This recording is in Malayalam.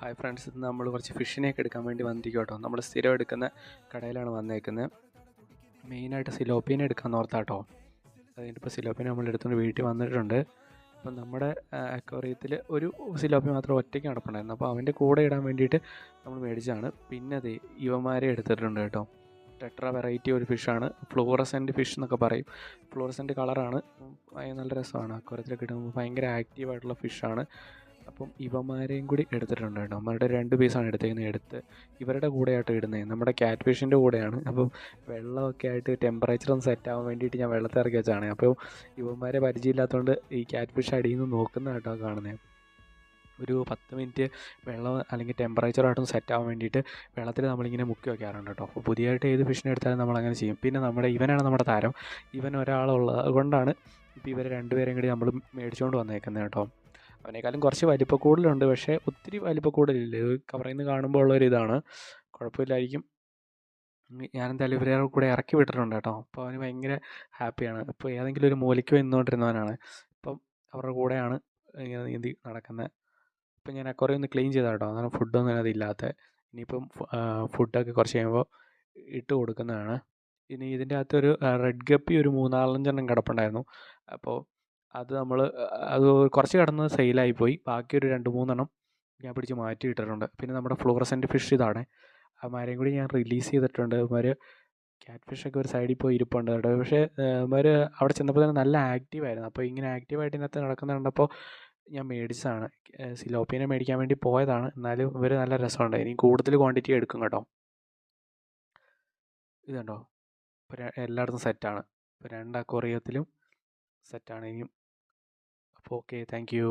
ഹായ് ഫ്രണ്ട്സ്, ഇന്ന് നമ്മൾ കുറച്ച് ഫിഷിനെയൊക്കെ എടുക്കാൻ വേണ്ടി വന്നിരിക്കും കേട്ടോ. നമ്മൾ സ്ഥിരം എടുക്കുന്ന കടയിലാണ് വന്നേക്കുന്നത്. മെയിനായിട്ട് സിലോപ്പീനെ എടുക്കാൻ ഓർത്താട്ടോ. അതിനിപ്പോൾ സിലോപ്പീനെ നമ്മൾ എടുത്തുകൊണ്ട് വീട്ടിൽ വന്നിട്ടുണ്ട്. അപ്പം നമ്മുടെ അക്വേറിയത്തിൽ ഒരു സിലോപ്പി മാത്രം ഒറ്റയ്ക്ക് നടപ്പുണ്ടായിരുന്നു. അപ്പോൾ അവൻ്റെ കൂടെ ഇടാൻ വേണ്ടിയിട്ട് നമ്മൾ മേടിച്ചതാണ്. പിന്നെ അത് ഇവന്മാരെ എടുത്തിട്ടുണ്ട് കേട്ടോ. ടെട്ര വെറൈറ്റി ഒരു ഫിഷാണ്. ഫ്ലൂറസെൻ്റ് ഫിഷ് എന്നൊക്കെ പറയും. ഫ്ലൂറസെൻ്റ് കളറാണ്. നല്ല രസമാണ്. അക്വേറിയത്തിലൊക്കെ ഇടുമ്പോൾ ഭയങ്കര ആക്റ്റീവായിട്ടുള്ള ഫിഷാണ്. അപ്പം ഇവന്മാരെയും കൂടി എടുത്തിട്ടുണ്ട് കേട്ടോ. അവന്മാരുടെ 2 പീസാണ് എടുത്ത് ഇവരുടെ കൂടെയായിട്ട് ഇടുന്നത്. നമ്മുടെ ക്യാറ്റ് ഫിഷിൻ്റെ കൂടെയാണ്. അപ്പം വെള്ളമൊക്കെ ആയിട്ട് ടെമ്പറേച്ചർ ഒന്ന് സെറ്റ് ആവാൻ വേണ്ടിയിട്ട് ഞാൻ വെള്ളത്തിൽ ഇറക്കി വെച്ചാണ്. അപ്പോൾ ഇവന്മാരെ പരിചയമില്ലാത്തതുകൊണ്ട് ഈ ക്യാറ്റ് ഫിഷ് അടിയിൽ നിന്ന് നോക്കുന്ന കേട്ടോ കാണുന്നത്. ഒരു 10 മിനിറ്റ് വെള്ളം അല്ലെങ്കിൽ ടെമ്പറേച്ചറായിട്ടൊന്ന് സെറ്റ് ആവാൻ വേണ്ടിയിട്ട് വെള്ളത്തിൽ നമ്മളിങ്ങനെ മുക്കി വയ്ക്കാറുണ്ട് കേട്ടോ. അപ്പോൾ പുതിയതായിട്ട് ഏത് ഫിഷിനെ എടുത്താലും നമ്മളങ്ങനെ ചെയ്യും. പിന്നെ ഇവനാണ് നമ്മുടെ താരം. ഇവൻ ഒരാളുള്ളത് കൊണ്ടാണ് ഇപ്പോൾ ഇവരെ 2 പേരെയും കൂടി നമ്മൾ മേടിച്ചുകൊണ്ട് വന്നേക്കുന്നത് കേട്ടോ. അവനേക്കാളും കുറച്ച് വലിപ്പക്കൂടുതലുണ്ട്, പക്ഷേ ഒത്തിരി വലിപ്പക്കൂടുതലില്ല. ഇത് കവറിൽ നിന്ന് കാണുമ്പോൾ ഉള്ളൊരിതാണ്. കുഴപ്പമില്ലായിരിക്കും. ഞാനെന്തായാലും ഇവരെ കൂടെ ഇറക്കി വിട്ടിട്ടുണ്ട് കേട്ടോ. അപ്പോൾ അവന് ഭയങ്കര ഹാപ്പിയാണ്. ഇപ്പോൾ ഏതെങ്കിലും ഒരു മൂലയ്ക്ക് നിന്നുകൊണ്ടിരുന്നവനാണ്. ഇപ്പം അവരുടെ കൂടെയാണ് ഇങ്ങനെ നീന്തി നടക്കുന്നത്. ഇപ്പം ഞാൻ അക്വേറിയം ഒന്ന് ക്ലീൻ ചെയ്താൽ കേട്ടോ. അങ്ങനെ ഫുഡൊന്നും അതിനകത്തില്ലാത്ത. ഇനിയിപ്പം ഫുഡൊക്കെ കുറച്ച് കഴിയുമ്പോൾ ഇട്ട് കൊടുക്കുന്നതാണ്. ഇനി ഇതിൻ്റെ അകത്തൊരു റെഡ് ഗപ്പി ഒരു 3-4 കിടപ്പുണ്ടായിരുന്നു. അപ്പോൾ അത് കുറച്ച് കിടന്ന് സെയിലായിപ്പോയി. ബാക്കി ഒരു 2-3 ഞാൻ പിടിച്ച് മാറ്റി ഇട്ടിട്ടുണ്ട്. പിന്നെ നമ്മുടെ ഫ്ലൂറസെൻ്റ് ഫിഷ് ഇതാണ്. അവന്മാരെയും കൂടി ഞാൻ റിലീസ് ചെയ്തിട്ടുണ്ട്. അവന്മാർ ക്യാറ്റ് ഫിഷൊക്കെ ഒരു സൈഡിൽ പോയി ഇരിപ്പുണ്ട് കേട്ടോ. പക്ഷേ അവന്മാർ അവിടെ ചെന്നപ്പോൾ തന്നെ നല്ല ആക്റ്റീവായിരുന്നു. അപ്പോൾ ഇങ്ങനെ ആക്റ്റീവായിട്ട് ഇതിനകത്ത് നടക്കുന്നത് കണ്ടപ്പോൾ ഞാൻ മേടിച്ചതാണ്. സിലോപ്പീനെ മേടിക്കാൻ വേണ്ടി പോയതാണ്. എന്നാലും ഇവർ നല്ല രസമുണ്ട്. ഇനി കൂടുതൽ ക്വാണ്ടിറ്റി എടുക്കും കേട്ടോ. ഇതുണ്ടോ, ഇപ്പോൾ എല്ലായിടത്തും സെറ്റാണ്. ഇപ്പോൾ 2 അക്വേറിയത്തിലും സെറ്റാണ്. ഇനിയും അപ്പോൾ ഓക്കെ, താങ്ക് യു.